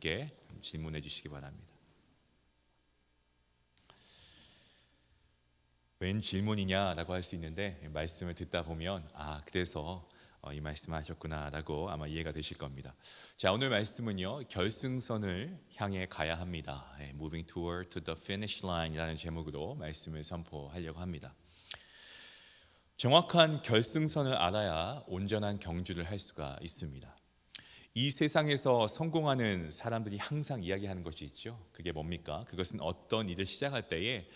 함께 질문해 주시기 바랍니다. 웬 질문이냐라고 할 수 있는데 말씀을 듣다 보면 그래서 이 말씀하셨구나라고 아마 이해가 되실 겁니다. 자, 오늘 말씀은요, 결승선을 향해 가야 합니다. Moving toward to the finish line이라는 제목으로 말씀을 선포하려고 합니다. 정확한 결승선을 알아야 온전한 경주를 할 수가 있습니다. 이 세상에서 성공하는 사람들이 항상 이야기하는 것이 있죠. 그게 뭡니까? 그것은 어떤 일을 시작할 때에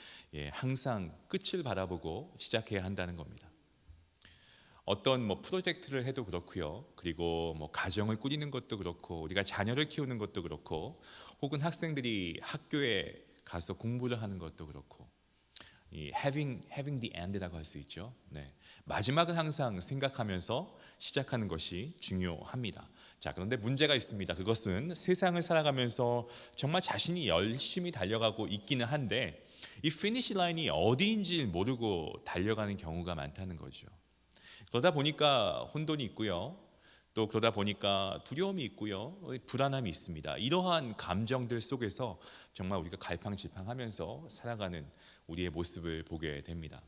항상 끝을 바라보고 시작해야 한다는 겁니다. 어떤 프로젝트를 해도 그렇고요. 그리고 가정을 꾸리는 것도 그렇고, 우리가 자녀를 키우는 것도 그렇고, 혹은 학생들이 학교에 가서 공부를 하는 것도 그렇고, 이 having the end라고 할 수 있죠. 마지막은 항상 생각하면서 시작하는 것이 중요합니다. 자, 그런데 문제가 있습니다. 그것은 세상을 살아가면서 정말 자신이 열심히 달려가고 있기는 한데 이 피니시 라인이 어디인지 모르고 달려가는 경우가 많다는 거죠. 그러다 보니까 혼돈이 있고요. 또 그러다 보니까 두려움이 있고요. 불안함이 있습니다. 이러한 감정들 속에서 정말 우리가 갈팡질팡하면서 살아가는 우리의 모습을 보게 됩니다.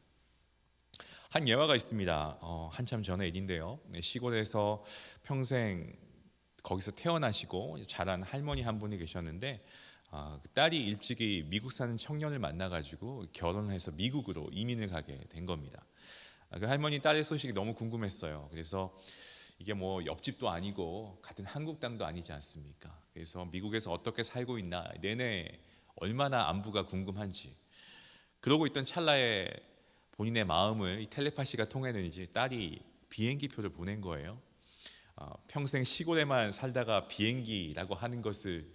한 예화가 있습니다. 한참 전의 일인데요. 시골에서 평생 거기서 태어나시고 자란 할머니 한 분이 계셨는데 그 딸이 일찍이 미국 사는 청년을 만나가지고 결혼해서 미국으로 이민을 가게 된 겁니다. 그 할머니 딸의 소식이 너무 궁금했어요. 그래서 이게 옆집도 아니고 같은 한국 땅도 아니지 않습니까? 그래서 미국에서 어떻게 살고 있나, 내내 얼마나 안부가 궁금한지, 그러고 있던 찰나에 본인의 마음을 이 텔레파시가 통해내는지 딸이 비행기표를 보낸 거예요. 평생 시골에만 살다가 비행기라고 하는 것을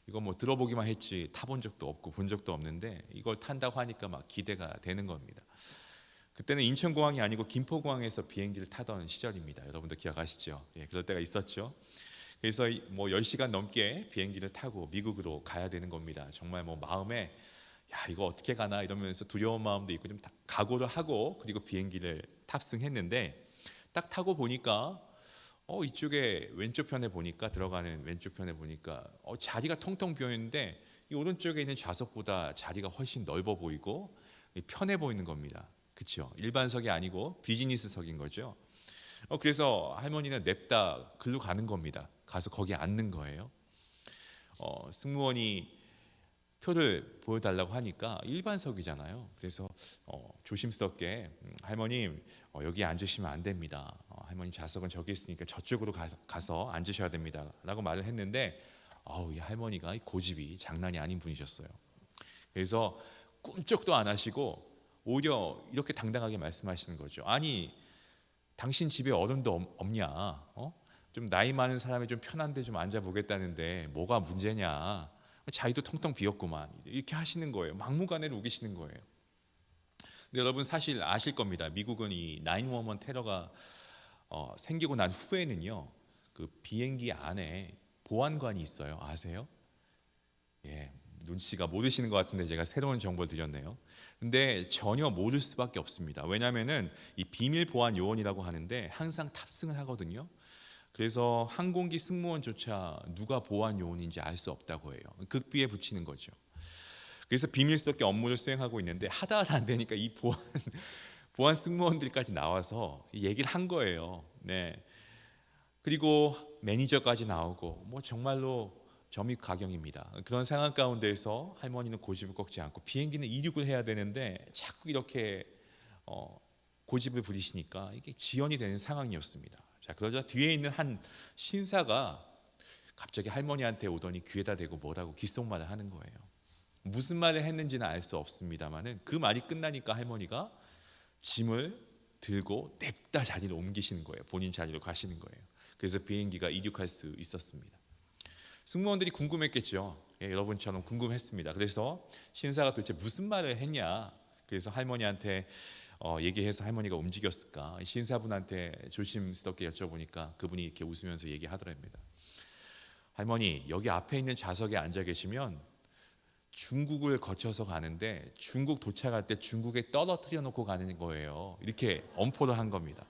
이거 들어보기만 했지 타본 적도 없고 본 적도 없는데 이걸 탄다고 하니까 막 기대가 되는 겁니다. 그때는 인천공항이 아니고 김포공항에서 비행기를 타던 시절입니다. 여러분도 기억하시죠? 그럴 때가 있었죠. 그래서 10시간 넘게 비행기를 타고 미국으로 가야 되는 겁니다. 정말 마음에 이거 어떻게 가나 이러면서 두려운 마음도 있고 좀 각오를 하고 그리고 비행기를 탑승했는데 딱 타고 보니까 이쪽에 왼쪽 편에 보니까 들어가는 왼쪽 편에 보니까 자리가 텅텅 비어 있는데 이 오른쪽에 있는 좌석보다 자리가 훨씬 넓어 보이고 편해 보이는 겁니다. 그렇죠? 일반석이 아니고 비즈니스석인 거죠. 그래서 할머니는 냅다 글로 가는 겁니다. 가서 거기 앉는 거예요. 승무원이 표를 보여달라고 하니까 일반석이잖아요. 그래서 조심스럽게 할머님 여기 앉으시면 안 됩니다. 할머니 좌석은 저기 있으니까 저쪽으로 가서 앉으셔야 됩니다. 라고 말을 했는데 이 할머니가 고집이 장난이 아닌 분이셨어요. 그래서 꿈쩍도 안 하시고 오히려 이렇게 당당하게 말씀하시는 거죠. 아니, 당신 집에 어른도 없냐? 좀 나이 많은 사람이 좀 편한데 좀 앉아보겠다는데 뭐가 문제냐? 자리도 텅텅 비었구만. 이렇게 하시는 거예요. 막무가내로 우기시는 거예요. 근데 여러분 사실 아실 겁니다. 미국은 이 911 테러가 생기고 난 후에는요, 그 비행기 안에 보안관이 있어요. 아세요? 눈치가 모르시는 것 같은데 제가 새로운 정보를 드렸네요. 근데 전혀 모를 수밖에 없습니다. 왜냐하면은 이 비밀 보안 요원이라고 하는데 항상 탑승을 하거든요. 그래서 항공기 승무원조차 누가 보안 요원인지 알 수 없다고 해요. 극비에 붙이는 거죠. 그래서 비밀스럽게 업무를 수행하고 있는데 하다 안 되니까 이 보안 승무원들까지 나와서 얘기를 한 거예요. 그리고 매니저까지 나오고 정말로 점입가경입니다. 그런 상황 가운데서 할머니는 고집을 꺾지 않고 비행기는 이륙을 해야 되는데 자꾸 이렇게 고집을 부리시니까 이게 지연이 되는 상황이었습니다. 자, 그러자 뒤에 있는 한 신사가 갑자기 할머니한테 오더니 귀에다 대고 뭐라고 귓속말을 하는 거예요. 무슨 말을 했는지는 알 수 없습니다만은 그 말이 끝나니까 할머니가 짐을 들고 냅다 자리를 옮기시는 거예요. 본인 자리로 가시는 거예요. 그래서 비행기가 이륙할 수 있었습니다. 승무원들이 궁금했겠죠. 여러분처럼 궁금했습니다. 그래서 신사가 도대체 무슨 말을 했냐. 그래서 할머니한테 얘기해서 할머니가 움직였을까. 신사분한테 조심스럽게 여쭤보니까 그분이 이렇게 웃으면서 얘기하더랍니다. 할머니, 여기 앞에 있는 좌석에 앉아 계시면 중국을 거쳐서 가는데 중국 도착할 때 중국에 떨어뜨려 놓고 가는 거예요. 이렇게 엄포를 한 겁니다.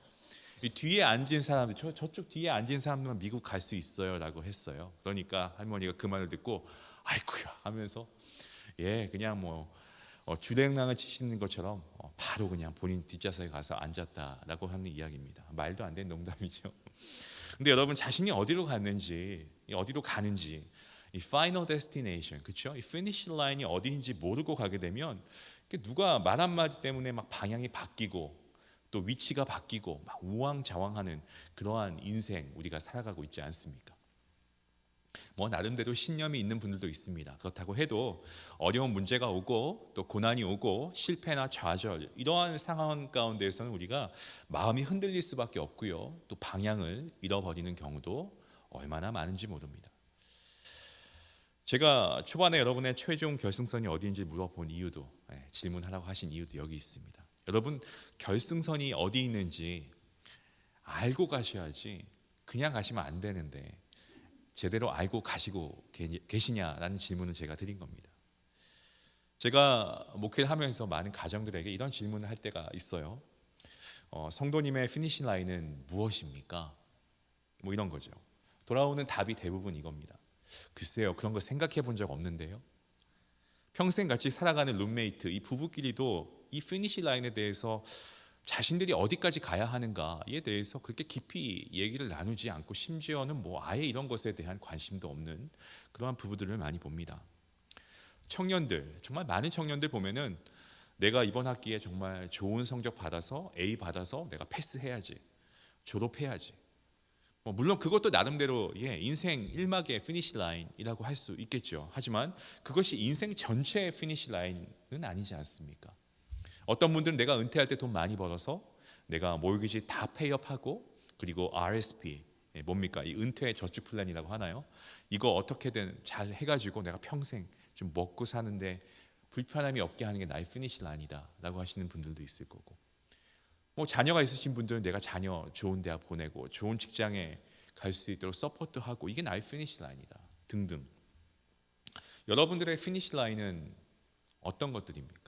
이 뒤에 앉은 사람들, 저쪽 뒤에 앉은 사람들만 미국 갈 수 있어요라고 했어요. 그러니까 할머니가 그 말을 듣고 아이쿠야 하면서 그냥 주랭랑을 치시는 것처럼 바로 그냥 본인 뒷좌석에 가서 앉았다라고 하는 이야기입니다. 말도 안 되는 농담이죠. 근데 여러분 자신이 어디로 가는지 이 파이널 데스티네이션, 그렇죠? 이 피니시 라인이 어디인지 모르고 가게 되면 누가 말 한마디 때문에 막 방향이 바뀌고 또 위치가 바뀌고 막 우왕좌왕하는 그러한 인생 우리가 살아가고 있지 않습니까? 나름대로 신념이 있는 분들도 있습니다. 그렇다고 해도 어려운 문제가 오고 또 고난이 오고 실패나 좌절 이러한 상황 가운데에서는 우리가 마음이 흔들릴 수밖에 없고요. 또 방향을 잃어버리는 경우도 얼마나 많은지 모릅니다. 제가 초반에 여러분의 최종 결승선이 어디인지 물어본 이유도 질문하라고 하신 이유도 여기 있습니다. 여러분 결승선이 어디 있는지 알고 가셔야지 그냥 가시면 안 되는데 제대로 알고 가시고 계시냐라는 질문을 제가 드린 겁니다. 제가 목회를 하면서 많은 가정들에게 이런 질문을 할 때가 있어요. 성도님의 피니시 라인은 무엇입니까? 이런 거죠. 돌아오는 답이 대부분 이겁니다. 글쎄요, 그런 거 생각해 본 적 없는데요. 평생 같이 살아가는 룸메이트, 이 부부끼리도 이 피니시 라인에 대해서 자신들이 어디까지 가야 하는가에 대해서 그렇게 깊이 얘기를 나누지 않고 심지어는 아예 이런 것에 대한 관심도 없는 그러한 부부들을 많이 봅니다. 청년들, 정말 많은 청년들 보면은 내가 이번 학기에 정말 좋은 성적 받아서 A 받아서 내가 패스해야지, 졸업해야지. 물론 그것도 나름대로 인생 1막의 피니시 라인이라고 할 수 있겠죠. 하지만 그것이 인생 전체의 피니시 라인은 아니지 않습니까? 어떤 분들은 내가 은퇴할 때 돈 많이 벌어서 내가 몰기지 다 페이업하고 그리고 RSP 뭡니까? 이 은퇴 저축 플랜이라고 하나요? 이거 어떻게든 잘 해가지고 내가 평생 좀 먹고 사는데 불편함이 없게 하는 게 나의 피니시 라인이다라고 하시는 분들도 있을 거고, 자녀가 있으신 분들은 내가 자녀 좋은 대학 보내고 좋은 직장에 갈 수 있도록 서포트하고 이게 나의 피니시 라인이다 등등. 여러분들의 피니시 라인은 어떤 것들입니까?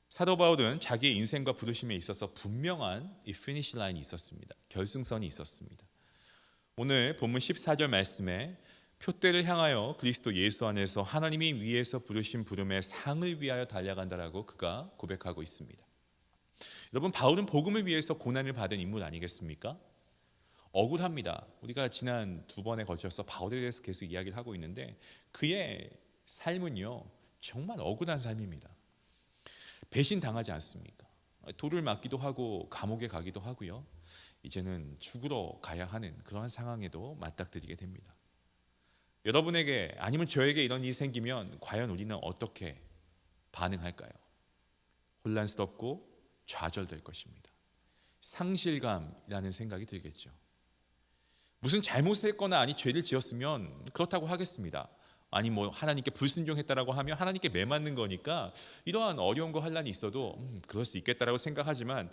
사도 바울은 자기의 인생과 부르심에 있어서 분명한 이 피니시 라인이 있었습니다. 결승선이 있었습니다. 오늘 본문 14절 말씀에 표대를 향하여 그리스도 예수 안에서 하나님이 위에서 부르신 부름의 상을 위하여 달려간다라고 그가 고백하고 있습니다. 여러분 바울은 복음을 위해서 고난을 받은 인물 아니겠습니까? 억울합니다. 우리가 지난 2번에 걸쳐서 바울에 대해서 계속 이야기를 하고 있는데 그의 삶은요 정말 억울한 삶입니다. 배신당하지 않습니까? 돌을 맞기도 하고 감옥에 가기도 하고요. 이제는 죽으러 가야 하는 그러한 상황에도 맞닥뜨리게 됩니다. 여러분에게 아니면 저에게 이런 일이 생기면 과연 우리는 어떻게 반응할까요? 혼란스럽고 좌절될 것입니다. 상실감이라는 생각이 들겠죠. 무슨 잘못을 했거나 아니 죄를 지었으면 그렇다고 하겠습니다. 아니 하나님께 불순종했다라고 하면 하나님께 매맞는 거니까 이러한 어려운 거 환란이 있어도 그럴 수 있겠다라고 생각하지만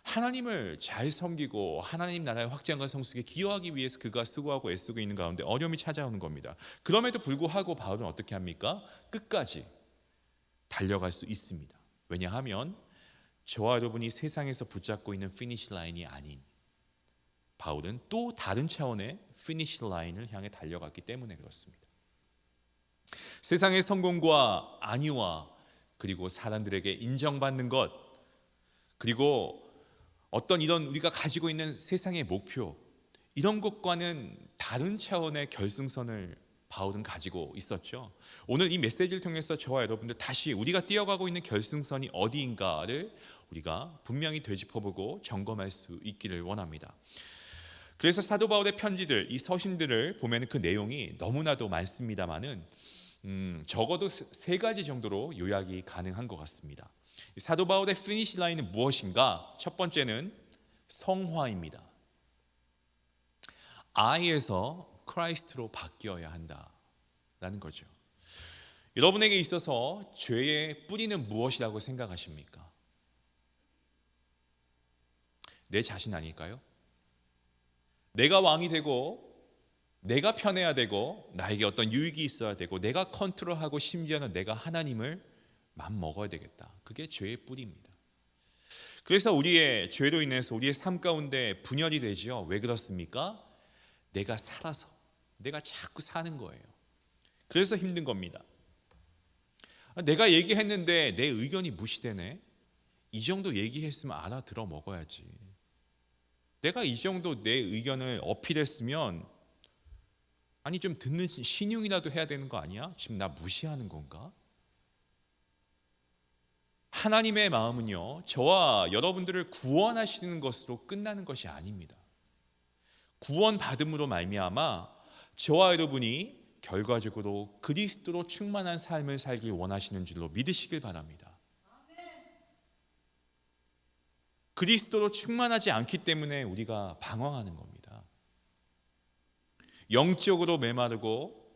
하나님을 잘 섬기고 하나님 나라의 확장과 성숙에 기여하기 위해서 그가 수고하고 애쓰고 있는 가운데 어려움이 찾아오는 겁니다. 그럼에도 불구하고 바울은 어떻게 합니까? 끝까지 달려갈 수 있습니다. 왜냐하면 저와 여러분이 세상에서 붙잡고 있는 피니시 라인이 아닌 바울은 또 다른 차원의 피니시 라인을 향해 달려갔기 때문에 그렇습니다. 세상의 성공과 안위와 그리고 사람들에게 인정받는 것 그리고 어떤 이런 우리가 가지고 있는 세상의 목표 이런 것과는 다른 차원의 결승선을 바울은 가지고 있었죠. 오늘 이 메시지를 통해서 저와 여러분들 다시 우리가 뛰어가고 있는 결승선이 어디인가를 우리가 분명히 되짚어보고 점검할 수 있기를 원합니다. 그래서 사도 바울의 편지들, 이 서신들을 보면 그 내용이 너무나도 많습니다만은 적어도 3가지 정도로 요약이 가능한 것 같습니다. 사도 바울의 피니시 라인은 무엇인가? 첫 번째는 성화입니다. I에서 크라이스트로 바뀌어야 한다라는 거죠. 여러분에게 있어서 죄의 뿌리는 무엇이라고 생각하십니까? 내 자신 아닐까요? 내가 왕이 되고 내가 편해야 되고 나에게 어떤 유익이 있어야 되고 내가 컨트롤하고 심지어는 내가 하나님을 맘먹어야 되겠다. 그게 죄의 뿌리입니다. 그래서 우리의 죄로 인해서 우리의 삶 가운데 분열이 되지요. 왜 그렇습니까? 내가 살아서, 내가 자꾸 사는 거예요. 그래서 힘든 겁니다. 내가 얘기했는데 내 의견이 무시되네. 이 정도 얘기했으면 알아들어 먹어야지. 내가 이 정도 내 의견을 어필했으면 아니 좀 듣는 신용이라도 해야 되는 거 아니야? 지금 나 무시하는 건가? 하나님의 마음은요, 저와 여러분들을 구원하시는 것으로 끝나는 것이 아닙니다. 구원받음으로 말미암아 저와 여러분이 결과적으로 그리스도로 충만한 삶을 살길 원하시는 줄로 믿으시길 바랍니다. 그리스도로 충만하지 않기 때문에 우리가 방황하는 겁니다. 영적으로 메마르고,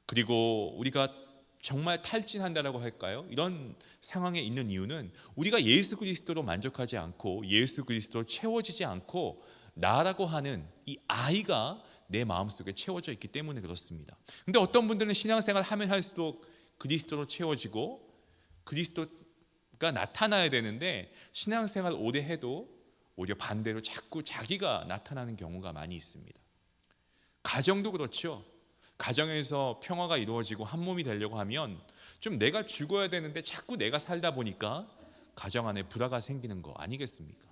그리고 우리가 정말 탈진한다라고 할까요? 이런 상황에 있는 이유는 우리가 예수 그리스도로 만족하지 않고 예수 그리스도로 채워지지 않고 나라고 하는 이 아이가 내 마음속에 채워져 있기 때문에 그렇습니다. 근데 어떤 분들은 신앙생활 하면 할수록 그리스도로 채워지고 그리스도가 나타나야 되는데 신앙생활 오래 해도 오히려 반대로 자꾸 자기가 나타나는 경우가 많이 있습니다. 가정도 그렇죠. 가정에서 평화가 이루어지고 한 몸이 되려고 하면 좀 내가 죽어야 되는데 자꾸 내가 살다 보니까 가정 안에 불화가 생기는 거 아니겠습니까?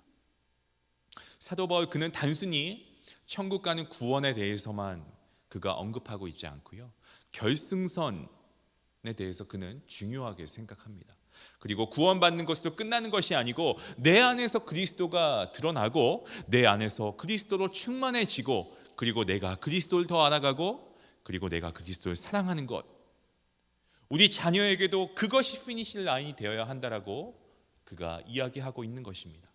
사도 바울 그는 단순히 천국 가는 구원에 대해서만 그가 언급하고 있지 않고요, 결승선에 대해서 그는 중요하게 생각합니다. 그리고 구원받는 것으로 끝나는 것이 아니고 내 안에서 그리스도가 드러나고 내 안에서 그리스도로 충만해지고, 그리고 내가 그리스도를 더 알아가고, 그리고 내가 그리스도를 사랑하는 것, 우리 자녀에게도 그것이 피니시 라인이 되어야 한다라고 그가 이야기하고 있는 것입니다.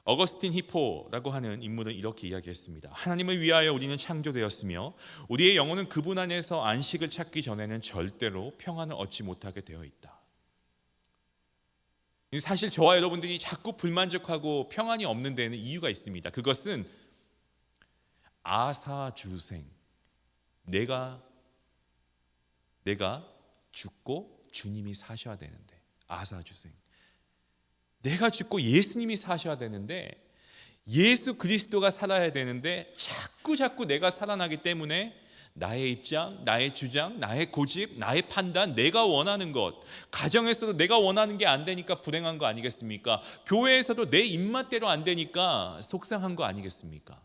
어거스틴 히포라고 하는 인물은 이렇게 이야기했습니다. 하나님을 위하여 우리는 창조되었으며 우리의 영혼은 그분 안에서 안식을 찾기 전에는 절대로 평안을 얻지 못하게 되어 있다. 사실 저와 여러분들이 자꾸 불만족하고 평안이 없는 데는 이유가 있습니다. 그것은 아사주생, 내가 죽고 주님이 사셔야 되는데, 아사주생, 내가 죽고 예수님이 사셔야 되는데, 예수 그리스도가 살아야 되는데 자꾸 내가 살아나기 때문에 나의 입장, 나의 주장, 나의 고집, 나의 판단, 내가 원하는 것, 가정에서도 내가 원하는 게 안 되니까 불행한 거 아니겠습니까? 교회에서도 내 입맛대로 안 되니까 속상한 거 아니겠습니까?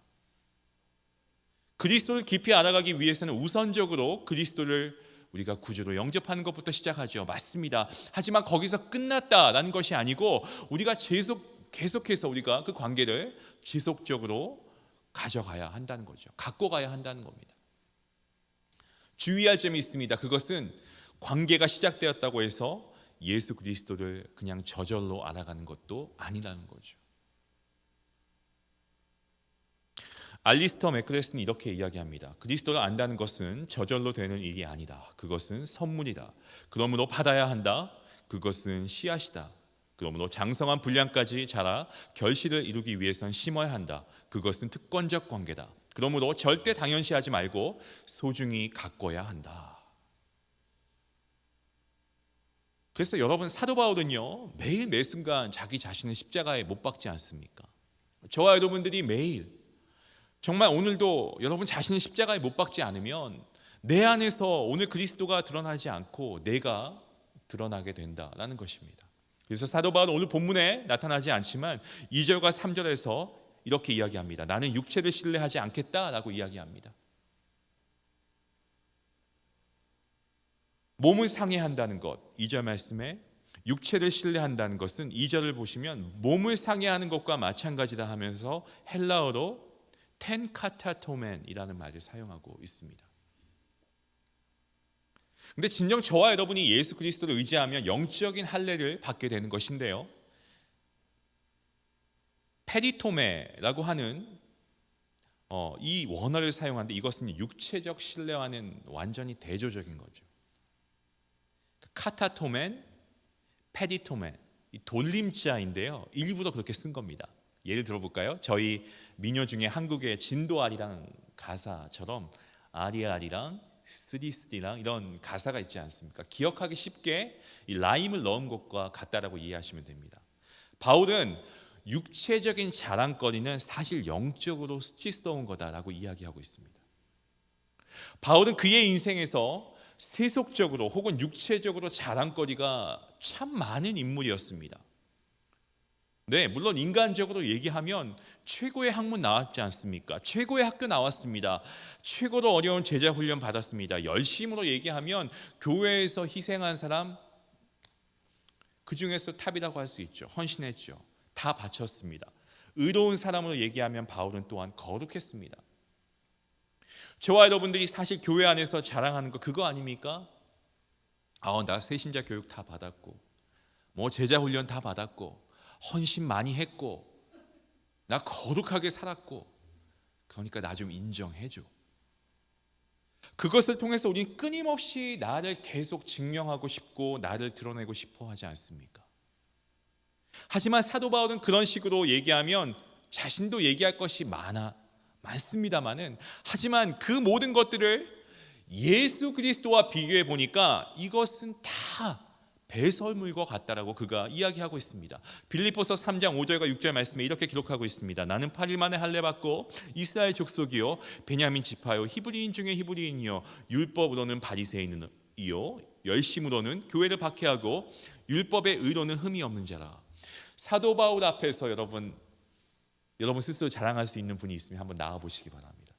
그리스도를 깊이 알아가기 위해서는 우선적으로 그리스도를 우리가 구주로 영접하는 것부터 시작하죠. 맞습니다. 하지만 거기서 끝났다라는 것이 아니고 우리가 계속해서 우리가 그 관계를 지속적으로 가져가야 한다는 거죠. 갖고 가야 한다는 겁니다. 주의할 점이 있습니다. 그것은 관계가 시작되었다고 해서 예수 그리스도를 그냥 저절로 알아가는 것도 아니라는 거죠. 알리스터 맥클레스는 이렇게 이야기합니다. 그리스도를 안다는 것은 저절로 되는 일이 아니다. 그것은 선물이다. 그러므로 받아야 한다. 그것은 씨앗이다. 그러므로 장성한 분량까지 자라 결실을 이루기 위해선 심어야 한다. 그것은 특권적 관계다. 그러므로 절대 당연시하지 말고 소중히 가꿔야 한다. 그래서 여러분, 사도 바울은요, 매일 매 순간 자기 자신을 십자가에 못 박지 않습니까? 저와 여러분들이 매일 정말 오늘도 여러분 자신을 십자가에 못 박지 않으면 내 안에서 오늘 그리스도가 드러나지 않고 내가 드러나게 된다라는 것입니다. 그래서 사도 바울은 오늘 본문에 나타나지 않지만 2절과 3절에서 이렇게 이야기합니다. 나는 육체를 신뢰하지 않겠다라고 이야기합니다. 몸을 상해한다는 것, 2절 말씀에 육체를 신뢰한다는 것은 2절을 보시면 몸을 상해하는 것과 마찬가지다 하면서 헬라어로 텐카타토멘이라는 말을 사용하고 있습니다. 근데 진정 저와 여러분이 예수 그리스도를 의지하면 영적인 할례를 받게 되는 것인데요, 페리토메라고 하는 이 원어를 사용하는데 이것은 육체적 신뢰와는 완전히 대조적인 거죠. 카타토멘, 페리토멘, 이 돌림자인데요, 일부러 그렇게 쓴 겁니다. 예를 들어볼까요? 저희 민요 중에 한국의 진도아리랑 가사처럼 아리아리랑 쓰리쓰리랑 이런 가사가 있지 않습니까? 기억하기 쉽게 이 라임을 넣은 것과 같다라고 이해하시면 됩니다. 바울은 육체적인 자랑거리는 사실 영적으로 수치스러운 거다라고 이야기하고 있습니다. 바울은 그의 인생에서 세속적으로 혹은 육체적으로 자랑거리가 참 많은 인물이었습니다. 네, 물론 인간적으로 얘기하면 최고의 학문 나왔지 않습니까? 최고의 학교 나왔습니다. 최고로 어려운 제자 훈련 받았습니다. 열심으로 얘기하면 교회에서 희생한 사람 그 중에서 탑이라고 할 수 있죠. 헌신했죠. 다 바쳤습니다. 의로운 사람으로 얘기하면 바울은 또한 거룩했습니다. 저와 여러분들이 사실 교회 안에서 자랑하는 거 그거 아닙니까? 나 세신자 교육 다 받았고 뭐 제자 훈련 다 받았고 헌신 많이 했고 나 거룩하게 살았고 그러니까 나 좀 인정해줘. 그것을 통해서 우리는 끊임없이 나를 계속 증명하고 싶고 나를 드러내고 싶어 하지 않습니까? 하지만 사도 바울은 그런 식으로 얘기하면 자신도 얘기할 것이 많습니다만은 하지만 그 모든 것들을 예수 그리스도와 비교해 보니까 이것은 다 배설물과 같다라고 그가 이야기하고 있습니다. 빌립보서 3장 5절과 6절 말씀에 이렇게 기록하고 있습니다. 나는 8일 만에 할례 받고 이스라엘 족속이요 베냐민 지파요 히브리인 중에 히브리인이요 율법으로는 바리새인이요 열심으로는 교회를 박해하고 율법의 의로는 흠이 없는 자라. 사도 바울 앞에서 여러분 스스로 자랑할 수 있는 분이 있으면 한번 나와 보시기 바랍니다.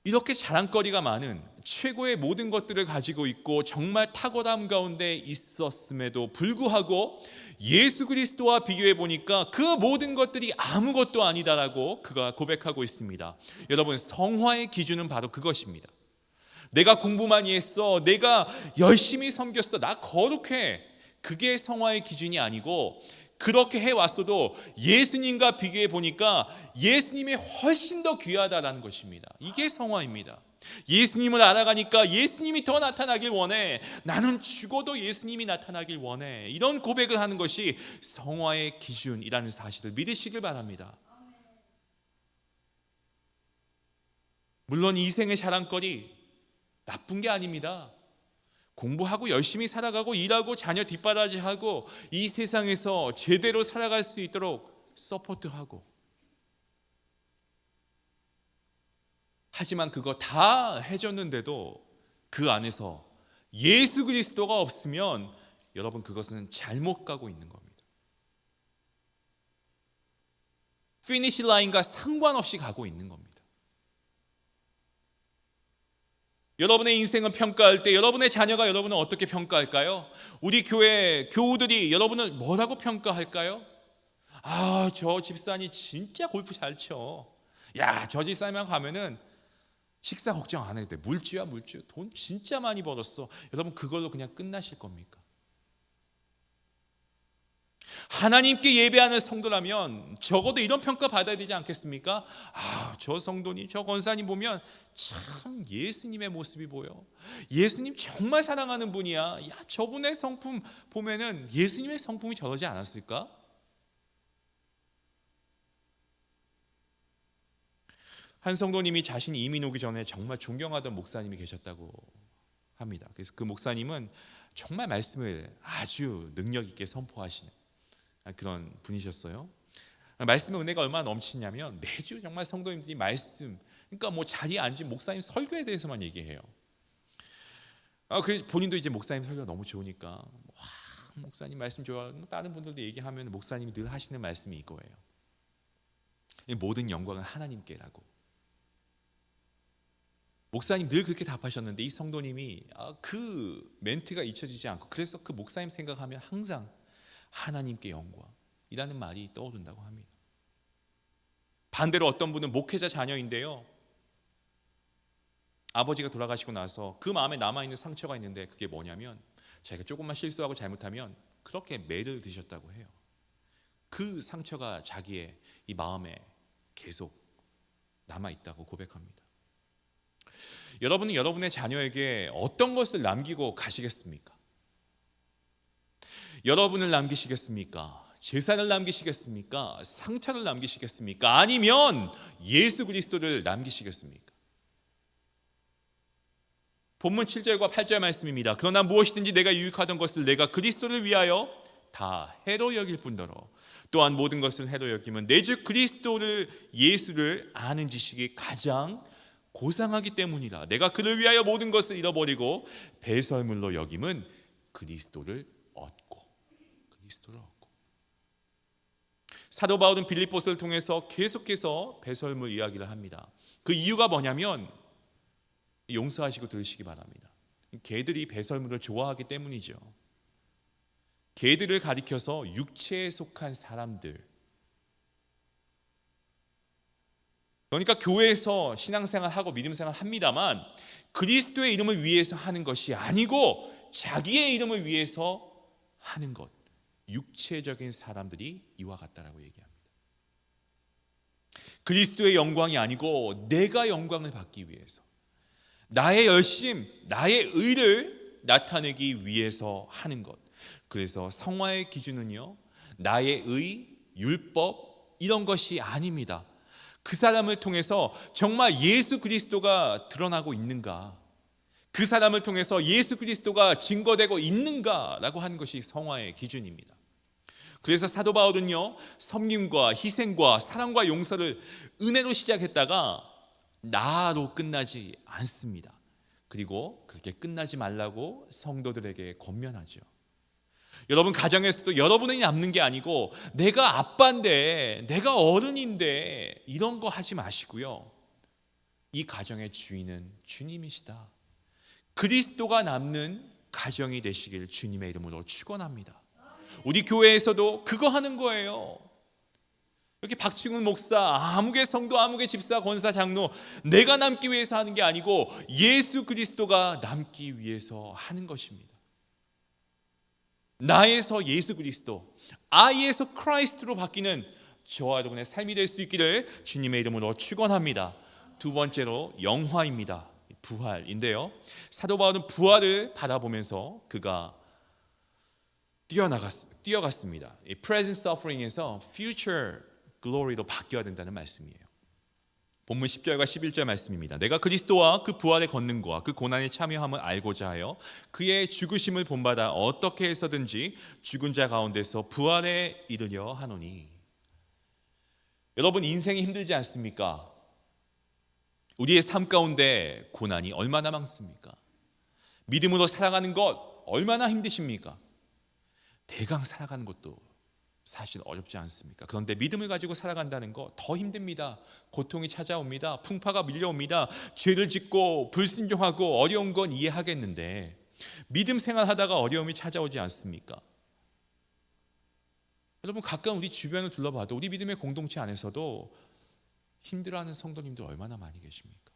이렇게 자랑거리가 많은 최고의 모든 것들을 가지고 있고 정말 탁월함 가운데 있었음에도 불구하고 예수 그리스도와 비교해 보니까 그 모든 것들이 아무것도 아니다라고 그가 고백하고 있습니다. 여러분, 성화의 기준은 바로 그것입니다. 내가 공부 많이 했어, 내가 열심히 섬겼어, 나 거룩해, 그게 성화의 기준이 아니고 그렇게 해왔어도 예수님과 비교해 보니까 예수님이 훨씬 더 귀하다라는 것입니다. 이게 성화입니다. 예수님을 알아가니까 예수님이 더 나타나길 원해, 나는 죽어도 예수님이 나타나길 원해, 이런 고백을 하는 것이 성화의 기준이라는 사실을 믿으시길 바랍니다. 물론 이 생의 자랑거리 나쁜 게 아닙니다. 공부하고 열심히 살아가고 일하고 자녀 뒷바라지하고 이 세상에서 제대로 살아갈 수 있도록 서포트하고, 하지만 그거 다 해줬는데도 그 안에서 예수 그리스도가 없으면 여러분 그것은 잘못 가고 있는 겁니다. 피니시 라인과 상관없이 가고 있는 겁니다. 여러분의 인생을 평가할 때 여러분의 자녀가 여러분을 어떻게 평가할까요? 우리 교회 교우들이 여러분을 뭐라고 평가할까요? 저 집사님 진짜 골프 잘 쳐. 야, 저 집사님랑 가면은 식사 걱정 안 해도 돼. 물주야 물주. 돈 진짜 많이 벌었어. 여러분 그걸로 그냥 끝나실 겁니까? 하나님께 예배하는 성도라면 적어도 이런 평가 받아야 되지 않겠습니까? 저 성도님, 저 권사님 보면 참 예수님의 모습이 보여. 예수님 정말 사랑하는 분이야. 야, 저분의 성품 보면은 예수님의 성품이 저러지 않았을까? 한 성도님이 자신이 이민 오기 전에 정말 존경하던 목사님이 계셨다고 합니다. 그래서 그 목사님은 정말 말씀을 아주 능력 있게 선포하시는 그런 분이셨어요. 말씀의 은혜가 얼마나 넘치냐면 매주 정말 성도님들이 말씀, 그러니까 뭐 자리에 앉은 목사님 설교에 대해서만 얘기해요. 그래서 본인도 이제 목사님 설교가 너무 좋으니까 와, 목사님 말씀 좋아. 다른 분들도 얘기하면 목사님이 늘 하시는 말씀이 이거예요. 모든 영광은 하나님께라고. 목사님 늘 그렇게 답하셨는데 이 성도님이 그 멘트가 잊혀지지 않고, 그래서 그 목사님 생각하면 항상 하나님께 영광이라는 말이 떠오른다고 합니다. 반대로 어떤 분은 목회자 자녀인데요, 아버지가 돌아가시고 나서 그 마음에 남아있는 상처가 있는데 그게 뭐냐면 자기가 조금만 실수하고 잘못하면 그렇게 매를 드셨다고 해요. 그 상처가 자기의 이 마음에 계속 남아있다고 고백합니다. 여러분은 여러분의 자녀에게 어떤 것을 남기고 가시겠습니까? 여러분을 남기시겠습니까? 재산을 남기시겠습니까? 상처를 남기시겠습니까? 아니면 예수 그리스도를 남기시겠습니까? 본문 7절과 8절 말씀입니다. 그러나 무엇이든지 내가 유익하던 것을 내가 그리스도를 위하여 다 해로 여길 뿐더러 또한 모든 것을 해로 여기면 내 주 그리스도를 예수를 아는 지식이 가장 고상하기 때문이라. 내가 그를 위하여 모든 것을 잃어버리고 배설물로 여김은 그리스도를 얻고. 사도 바울은 빌립보서를 통해서 계속해서 배설물 이야기를 합니다. 그 이유가 뭐냐면 용서하시고 들으시기 바랍니다. 개들이 배설물을 좋아하기 때문이죠. 개들을 가리켜서 육체에 속한 사람들, 그러니까 교회에서 신앙생활하고 믿음생활 합니다만 그리스도의 이름을 위해서 하는 것이 아니고 자기의 이름을 위해서 하는 것, 육체적인 사람들이 이와 같다라고 얘기합니다. 그리스도의 영광이 아니고 내가 영광을 받기 위해서, 나의 열심, 나의 의를 나타내기 위해서 하는 것. 그래서 성화의 기준은요, 나의 의, 율법 이런 것이 아닙니다. 그 사람을 통해서 정말 예수 그리스도가 드러나고 있는가, 그 사람을 통해서 예수 그리스도가 증거되고 있는가라고 하는 것이 성화의 기준입니다. 그래서 사도 바울은요, 섬김과 희생과 사랑과 용서를 은혜로 시작했다가 나로 끝나지 않습니다. 그리고 그렇게 끝나지 말라고 성도들에게 권면하죠. 여러분 가정에서도 여러분이 남는 게 아니고 내가 아빠인데, 내가 어른인데 이런 거 하지 마시고요. 이 가정의 주인은 주님이시다. 그리스도가 남는 가정이 되시길 주님의 이름으로 축원합니다. 우리 교회에서도 그거 하는 거예요. 여기 박치훈 목사, 아무개 성도, 아무개 집사, 권사, 장로, 내가 남기 위해서 하는 게 아니고 예수 그리스도가 남기 위해서 하는 것입니다. 나에서 예수 그리스도, I에서 크라이스트로 바뀌는 저와 여러분의 삶이 될 수 있기를 주님의 이름으로 축원합니다. 두 번째로 영화입니다. 부활인데요, 사도 바울은 부활을 바라보면서 그가 뛰어갔습니다. 이 present suffering에서 future glory로 바뀌어야 된다는 말씀이에요. 본문 10절과 11절 말씀입니다. 내가 그리스도와 그 부활의 권능과 그 고난에 참여함을 알고자 하여 그의 죽으심을 본받아 어떻게 해서든지 죽은 자 가운데서 부활에 이르려 하노니. 여러분 인생이 힘들지 않습니까? 우리의 삶 가운데 고난이 얼마나 많습니까? 믿음으로 살아가는 것 얼마나 힘드십니까? 대강 살아가는 것도 사실 어렵지 않습니까? 그런데 믿음을 가지고 살아간다는 거 더 힘듭니다. 고통이 찾아옵니다. 풍파가 밀려옵니다. 죄를 짓고 불순종하고 어려운 건 이해하겠는데 믿음 생활하다가 어려움이 찾아오지 않습니까? 여러분 가끔 우리 주변을 둘러봐도 우리 믿음의 공동체 안에서도 힘들어하는 성도님들 얼마나 많이 계십니까?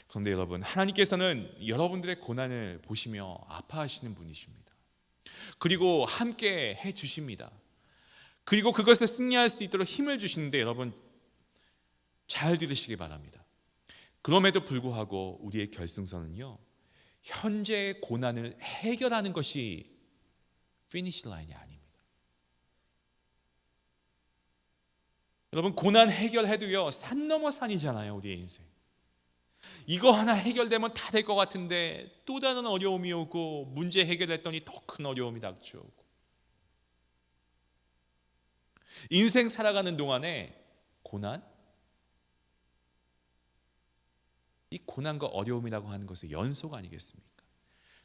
그런데 여러분 하나님께서는 여러분들의 고난을 보시며 아파하시는 분이십니다. 그리고 함께 해주십니다. 그리고 그것을 승리할 수 있도록 힘을 주시는데 여러분 잘 들으시기 바랍니다. 그럼에도 불구하고 우리의 결승선은요, 현재의 고난을 해결하는 것이 피니시 라인이 아닙니다. 여러분 고난 해결해도요 산 넘어 산이잖아요. 우리의 인생 이거 하나 해결되면 다 될 것 같은데 또 다른 어려움이 오고 문제 해결했더니 더 큰 어려움이 닥쳐오고 인생 살아가는 동안에 고난, 이 고난과 어려움이라고 하는 것의 연속 아니겠습니까?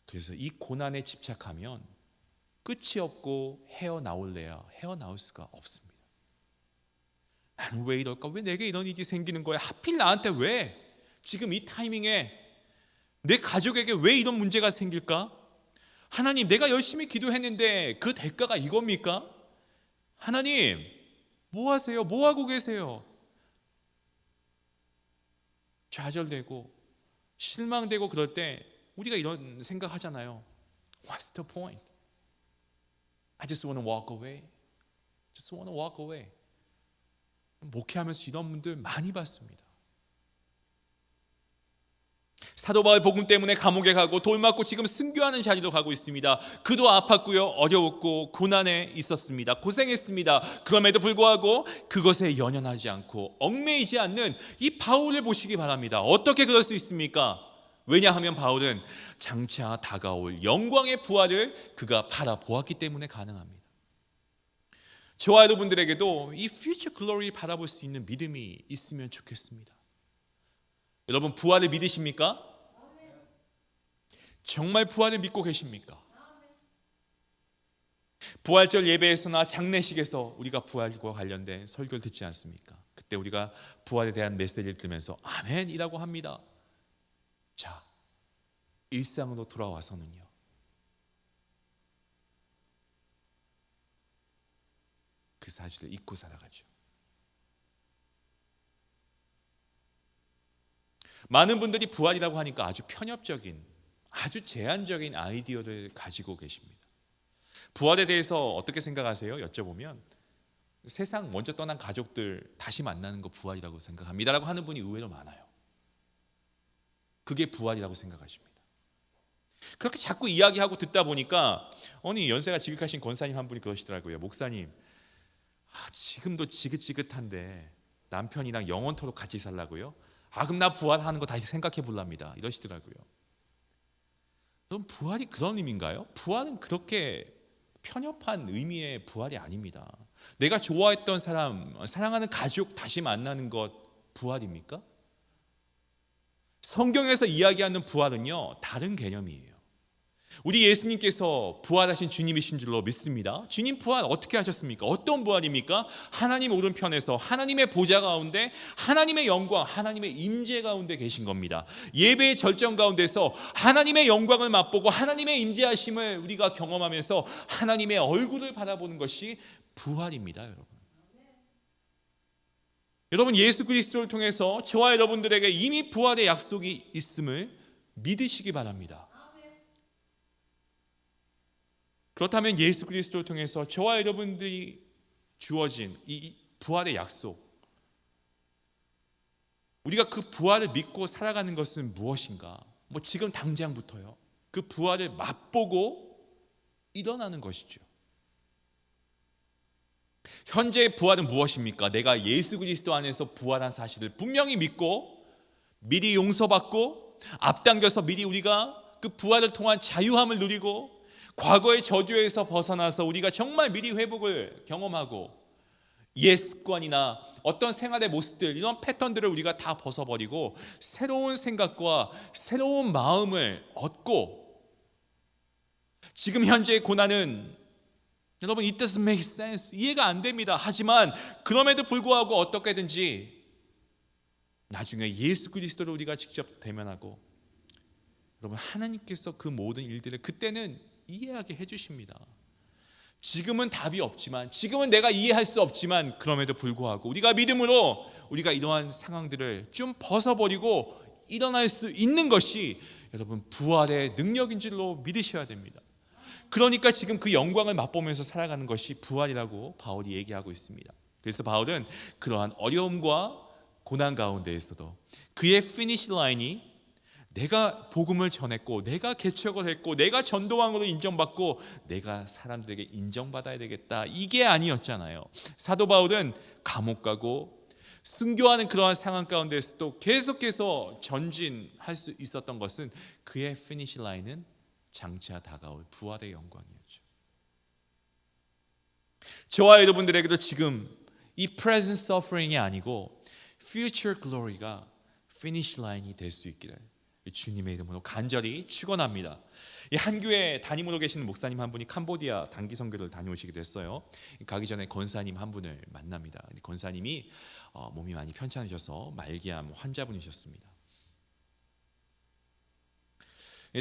그래서 이 고난에 집착하면 끝이 없고 헤어나올래야 헤어나올 수가 없습니다. 나는 왜 이럴까? 왜 내게 이런 일이 생기는 거야? 하필 나한테 왜? 지금 이 타이밍에 내 가족에게 왜 이런 문제가 생길까? 하나님 내가 열심히 기도했는데 그 대가가 이겁니까? 하나님 뭐 하세요? 뭐 하고 계세요? 좌절되고 실망되고 그럴 때 우리가 이런 생각하잖아요. What's the point? I just want to walk away. Just want to walk away. 목회하면서 이런 분들 많이 봤습니다. 사도 바울 복음 때문에 감옥에 가고 돌 맞고 지금 순교하는 자리로 가고 있습니다. 그도 아팠고요, 어려웠고 고난에 있었습니다. 고생했습니다. 그럼에도 불구하고 그것에 연연하지 않고 얽매이지 않는 이 바울을 보시기 바랍니다. 어떻게 그럴 수 있습니까? 왜냐하면 바울은 장차 다가올 영광의 부활을 그가 바라보았기 때문에 가능합니다. 저와 여러분들에게도 이 future glory 바라볼 수 있는 믿음이 있으면 좋겠습니다. 여러분, 부활을 믿으십니까? 정말 부활을 믿고 계십니까? 부활절 예배에서나 장례식에서 우리가 부활과 관련된 설교를 듣지 않습니까? 그때 우리가 부활에 대한 메시지를 들으면서 아멘이라고 합니다. 자, 일상으로 돌아와서는요, 그 사실을 잊고 살아가죠. 많은 분들이 부활이라고 하니까 아주 편협적인, 아주 제한적인 아이디어를 가지고 계십니다. 부활에 대해서 어떻게 생각하세요? 여쭤보면 세상 먼저 떠난 가족들 다시 만나는 거 부활이라고 생각합니다라고 하는 분이 의외로 많아요. 그게 부활이라고 생각하십니다. 그렇게 자꾸 이야기하고 듣다 보니까 어느 연세가 지극하신 권사님 한 분이 그러시더라고요. 목사님, 지금도 지긋지긋한데 남편이랑 영원토록 같이 살라고요? 그럼 나 부활하는 거 다시 생각해 볼랍니다. 이러시더라고요. 그럼 부활이 그런 의미인가요? 부활은 그렇게 편협한 의미의 부활이 아닙니다. 내가 좋아했던 사람, 사랑하는 가족 다시 만나는 것 부활입니까? 성경에서 이야기하는 부활은요, 다른 개념이에요. 우리 예수님께서 부활하신 주님이신 줄로 믿습니다. 주님 부활 어떻게 하셨습니까? 어떤 부활입니까? 하나님 오른편에서 하나님의 보좌 가운데 하나님의 영광, 하나님의 임재 가운데 계신 겁니다. 예배의 절정 가운데서 하나님의 영광을 맛보고 하나님의 임재하심을 우리가 경험하면서 하나님의 얼굴을 바라보는 것이 부활입니다, 여러분. 여러분, 예수 그리스도를 통해서 저와 여러분들에게 이미 부활의 약속이 있음을 믿으시기 바랍니다. 그렇다면 예수 그리스도를 통해서 저와 여러분들이 주어진 이 부활의 약속, 우리가 그 부활을 믿고 살아가는 것은 무엇인가? 지금 당장부터요, 그 부활을 맛보고 일어나는 것이죠. 현재의 부활은 무엇입니까? 내가 예수 그리스도 안에서 부활한 사실을 분명히 믿고 미리 용서받고 앞당겨서 미리 우리가 그 부활을 통한 자유함을 누리고 과거의 저주에서 벗어나서 우리가 정말 미리 회복을 경험하고 옛 습관이나 어떤 생활의 모습들, 이런 패턴들을 우리가 다 벗어버리고 새로운 생각과 새로운 마음을 얻고, 지금 현재의 고난은 여러분 it doesn't make sense, 이해가 안 됩니다. 하지만 그럼에도 불구하고 어떻게든지 나중에 예수 지그리스도를 우리가 직접 대면하고, 여러분 하나님께서 그 모든 일들을 그때는 이해하게 해주십니다. 지금은 답이 없지만, 지금은 내가 이해할 수 없지만, 그럼에도 불구하고 우리가 믿음으로 우리가 이러한 상황들을 좀 벗어버리고 일어날 수 있는 것이 여러분 부활의 능력인 줄로 믿으셔야 됩니다. 그러니까 지금 그 영광을 맛보면서 살아가는 것이 부활이라고 바울이 얘기하고 있습니다. 그래서 바울은 그러한 어려움과 고난 가운데에서도 그의 피니시 라인이 내가 복음을 전했고, 내가 개척을 했고, 내가 전도왕으로 인정받고, 내가 사람들에게 인정받아야 되겠다, 이게 아니었잖아요. 사도 바울은 감옥 가고 순교하는 그러한 상황 가운데서도 계속해서 전진할 수 있었던 것은 그의 피니시 라인은 장차 다가올 부활의 영광이었죠. 저와 여러분들에게도 지금 이 present suffering이 아니고 future glory가 finish line이 될 수 있기를 주님의 이름으로 간절히 축원합니다. 한 교회 담임으로 계시는 목사님 한 분이 캄보디아 단기 선교를 다녀오시기도 했어요. 가기 전에 권사님 한 분을 만납니다. 권사님이 몸이 많이 편찮으셔서 말기암 환자분이셨습니다.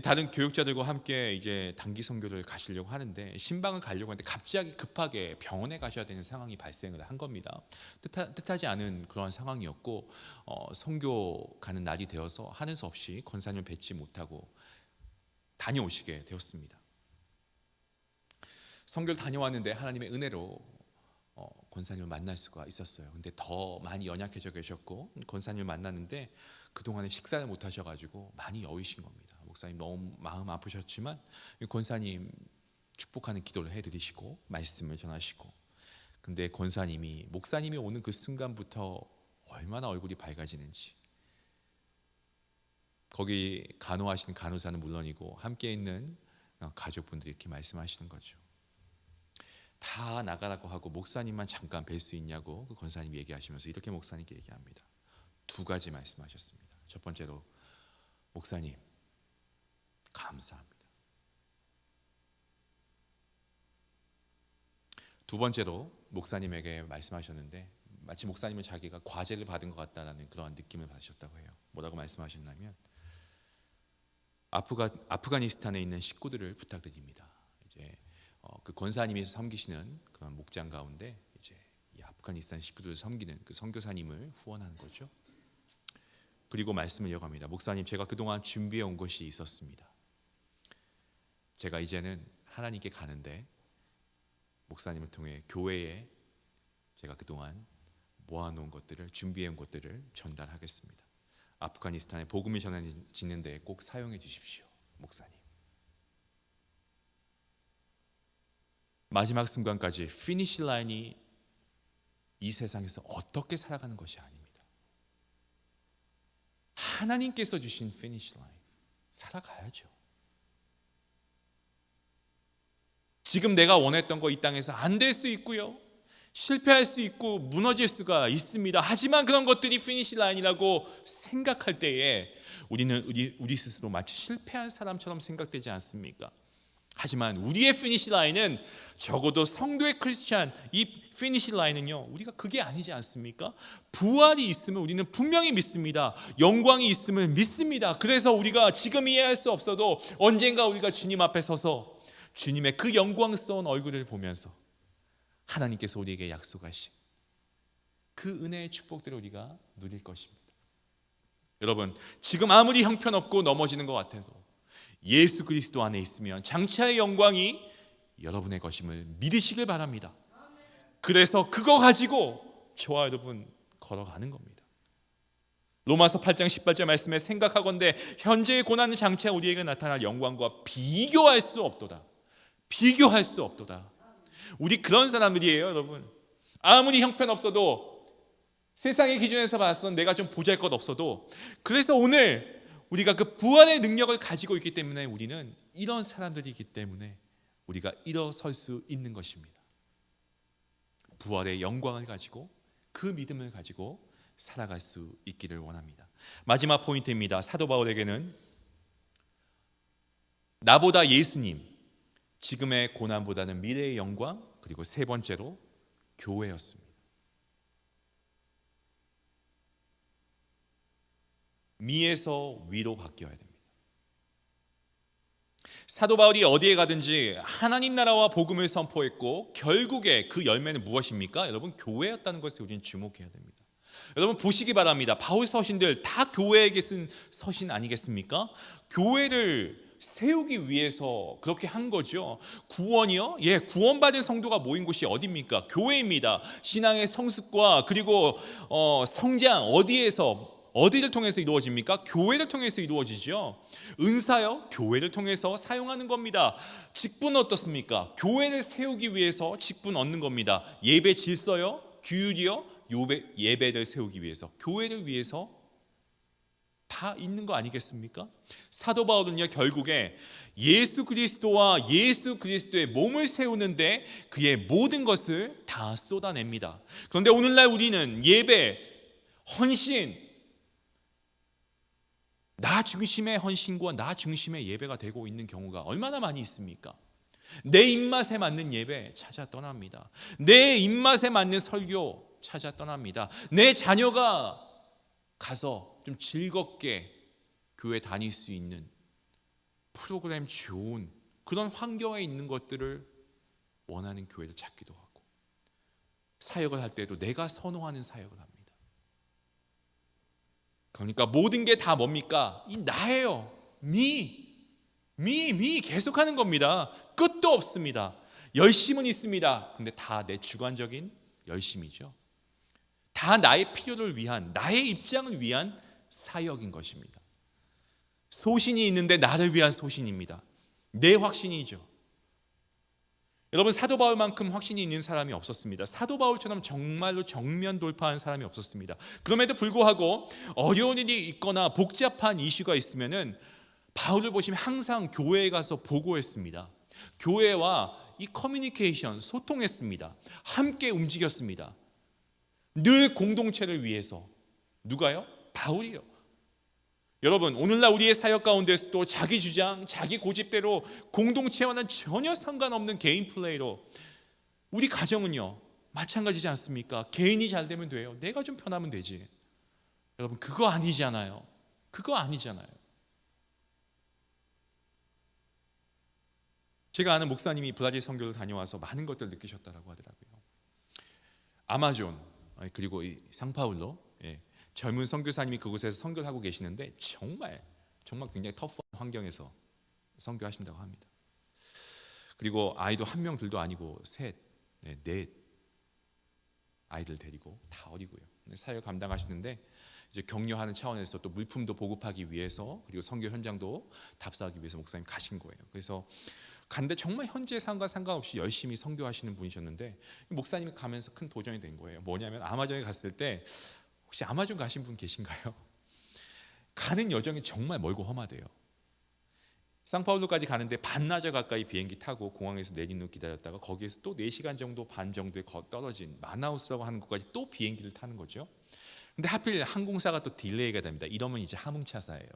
다른 교육자들과 함께 이제 단기 선교를 가시려고 하는데 신방을 가려고 하는데 갑자기 급하게 병원에 가셔야 되는 상황이 발생을 한 겁니다. 뜻하지 않은 그런 상황이었고 선교 가는 날이 되어서 하는 수 없이 권사님을 뵙지 못하고 다녀오시게 되었습니다. 선교를 다녀왔는데 하나님의 은혜로 권사님을 만날 수가 있었어요. 근데 더 많이 연약해져 계셨고 권사님을 만났는데 그동안에 식사를 못 하셔가지고 많이 여위신 겁니다. 목사님 너무 마음 아프셨지만 권사님 축복하는 기도를 해드리시고 말씀을 전하시고, 근데 권사님이 목사님이 오는 그 순간부터 얼마나 얼굴이 밝아지는지, 거기 간호하시는 간호사는 물론이고 함께 있는 가족분들이 이렇게 말씀하시는 거죠. 다 나가라고 하고 목사님만 잠깐 뵐 수 있냐고 그 권사님이 얘기하시면서 이렇게 목사님께 얘기합니다. 두 가지 말씀하셨습니다. 첫 번째로, 목사님 감사합니다. 두 번째로 목사님에게 말씀하셨는데 마치 목사님은 자기가 과제를 받은 것 같다라는 그런 느낌을 받으셨다고 해요. 뭐라고 말씀하셨냐면, 아프가니스탄에 있는 식구들을 부탁드립니다. 이제 그 권사님이 섬기시는 그런 목장 가운데 이제 이 아프가니스탄 식구들을 섬기는 그 선교사님을 후원하는 거죠. 그리고 말씀을 이어갑니다. 목사님, 제가 그동안 준비해 온 것이 있었습니다. 제가 이제는 하나님께 가는데 목사님을 통해 교회에 제가 그동안 모아놓은 것들을, 준비해 온 것들을 전달하겠습니다. 아프가니스탄에 복음이 전해지는 데 꼭 사용해 주십시오, 목사님. 마지막 순간까지 피니시 라인이 이 세상에서 어떻게 살아가는 것이 아닙니다. 하나님께서 주신 피니시 라인 살아가야죠. 지금 내가 원했던 거 이 땅에서 안 될 수 있고요, 실패할 수 있고 무너질 수가 있습니다. 하지만 그런 것들이 피니시 라인이라고 생각할 때에 우리는 우리 스스로 마치 실패한 사람처럼 생각되지 않습니까? 하지만 우리의 피니시 라인은, 적어도 성도의 크리스찬 이 피니시 라인은요, 우리가 그게 아니지 않습니까? 부활이 있으면 우리는 분명히 믿습니다. 영광이 있음을 믿습니다. 그래서 우리가 지금 이해할 수 없어도 언젠가 우리가 주님 앞에 서서 주님의 그 영광스러운 얼굴을 보면서 하나님께서 우리에게 약속하신 그 은혜의 축복들을 우리가 누릴 것입니다. 여러분, 지금 아무리 형편없고 넘어지는 것 같아도 예수 그리스도 안에 있으면 장차의 영광이 여러분의 것임을 믿으시길 바랍니다. 그래서 그거 가지고 저와 여러분 걸어가는 겁니다. 로마서 8장 18절 말씀에, 생각하건대 현재의 고난 장차 우리에게 나타날 영광과 비교할 수 없도다. 비교할 수 없도다. 우리 그런 사람들이에요, 여러분. 아무리 형편없어도, 세상의 기준에서 봐서는 내가 좀 보잘것없어도, 그래서 오늘 우리가 그 부활의 능력을 가지고 있기 때문에 우리는 이런 사람들이기 때문에 우리가 일어설 수 있는 것입니다. 부활의 영광을 가지고 그 믿음을 가지고 살아갈 수 있기를 원합니다. 마지막 포인트입니다. 사도 바울에게는 나보다 예수님, 지금의 고난보다는 미래의 영광, 그리고 세 번째로 교회였습니다. 미에서 위로 바뀌어야 됩니다. 사도 바울이 어디에 가든지 하나님 나라와 복음을 선포했고 결국에 그 열매는 무엇입니까? 여러분, 교회였다는 것을 우리는 주목해야 됩니다. 여러분 보시기 바랍니다. 바울 서신들 다 교회에게 쓴 서신 아니겠습니까? 교회를 세우기 위해서 그렇게 한 거죠. 구원이요? 예, 구원받은 성도가 모인 곳이 어디입니까? 교회입니다. 신앙의 성숙과 그리고 성장 어디를 통해서 이루어집니까? 교회를 통해서 이루어지죠. 은사요? 교회를 통해서 사용하는 겁니다. 직분은 어떻습니까? 교회를 세우기 위해서 직분 얻는 겁니다. 예배 질서요? 규율이요? 예배를 세우기 위해서, 교회를 위해서 다 있는 거 아니겠습니까? 사도 바울은요, 결국에 예수 그리스도와 예수 그리스도의 몸을 세우는데 그의 모든 것을 다 쏟아냅니다. 그런데 오늘날 우리는 예배, 헌신, 나 중심의 헌신과 나 중심의 예배가 되고 있는 경우가 얼마나 많이 있습니까? 내 입맛에 맞는 예배 찾아 떠납니다. 내 입맛에 맞는 설교 찾아 떠납니다. 내 자녀가 가서 좀 즐겁게 교회 다닐 수 있는 프로그램 좋은 그런 환경에 있는 것들을 원하는 교회를 찾기도 하고, 사역을 할 때도 내가 선호하는 사역을 합니다. 그러니까 모든 게 다 뭡니까? 이 나예요. 미 계속하는 겁니다. 끝도 없습니다. 열심은 있습니다. 근데 다 내 주관적인 열심이죠. 다 나의 필요를 위한, 나의 입장을 위한 사역인 것입니다. 소신이 있는데 나를 위한 소신입니다. 내 확신이죠. 여러분, 사도 바울만큼 확신이 있는 사람이 없었습니다. 사도 바울처럼 정말로 정면 돌파한 사람이 없었습니다. 그럼에도 불구하고 어려운 일이 있거나 복잡한 이슈가 있으면은 바울을 보시면 항상 교회에 가서 보고했습니다. 교회와 이 커뮤니케이션, 소통했습니다. 함께 움직였습니다. 늘 공동체를 위해서. 누가요? 바울이요. 여러분, 오늘날 우리의 사역 가운데서도 자기 주장, 자기 고집대로 공동체와는 전혀 상관없는 개인 플레이로, 우리 가정은요 마찬가지지 않습니까? 개인이 잘 되면 돼요. 내가 좀 편하면 되지. 여러분, 그거 아니잖아요. 그거 아니잖아요. 제가 아는 목사님이 브라질 선교를 다녀와서 많은 것들을 느끼셨다고 하더라고요. 아마존, 그리고 이 상파울로, 젊은 선교사님이 그곳에서 선교를 하고 계시는데 정말 굉장히 터프한 환경에서 선교하신다고 합니다. 그리고 아이도 한 명 둘도 아니고 넷 아이들 데리고, 다 어리고요. 사역 감당하시는데 이제 격려하는 차원에서 또 물품도 보급하기 위해서, 그리고 선교 현장도 답사하기 위해서 목사님 가신 거예요. 그래서 간데 정말 현재 상과 상관없이 열심히 선교하시는 분이셨는데, 목사님이 가면서 큰 도전이 된 거예요. 뭐냐면, 아마존에 갔을 때, 혹시 아마존 가신 분 계신가요? 가는 여정이 정말 멀고 험하대요. 상파울루까지 가는데 반나절 가까이 비행기 타고 공항에서 내리는 후 기다렸다가 거기에서 또 4시간 정도 반 정도에 떨어진 마나우스라고 하는 곳까지 또 비행기를 타는 거죠. 근데 하필 항공사가 또 딜레이가 됩니다. 이러면 이제 함흥차사예요.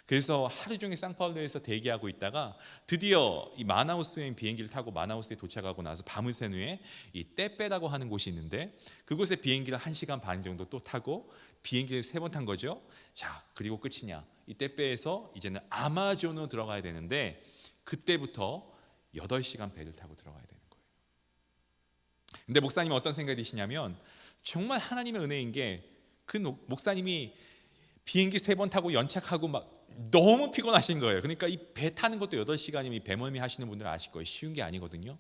그래서 하루 종일 상파울루에서 대기하고 있다가 드디어 이 마나우스에 비행기를 타고 마나우스에 도착하고 나서 밤을 샌 후에 이 떼빼라고 하는 곳이 있는데, 그곳에 비행기를 1시간 반 정도 또 타고 비행기를 3번 탄 거죠. 자, 그리고 끝이냐? 이 떼빼에서 이제는 아마존으로 들어가야 되는데, 그때부터 8시간 배를 타고 들어가야 되는 거예요. 근데 목사님은 어떤 생각이 드시냐면, 정말 하나님의 은혜인 게, 그 목사님이 비행기 3번 타고 연착하고 막 너무 피곤하신 거예요. 그러니까 이 배 타는 것도 8시간이면 이 배멀미 하시는 분들 아실 거예요. 쉬운 게 아니거든요.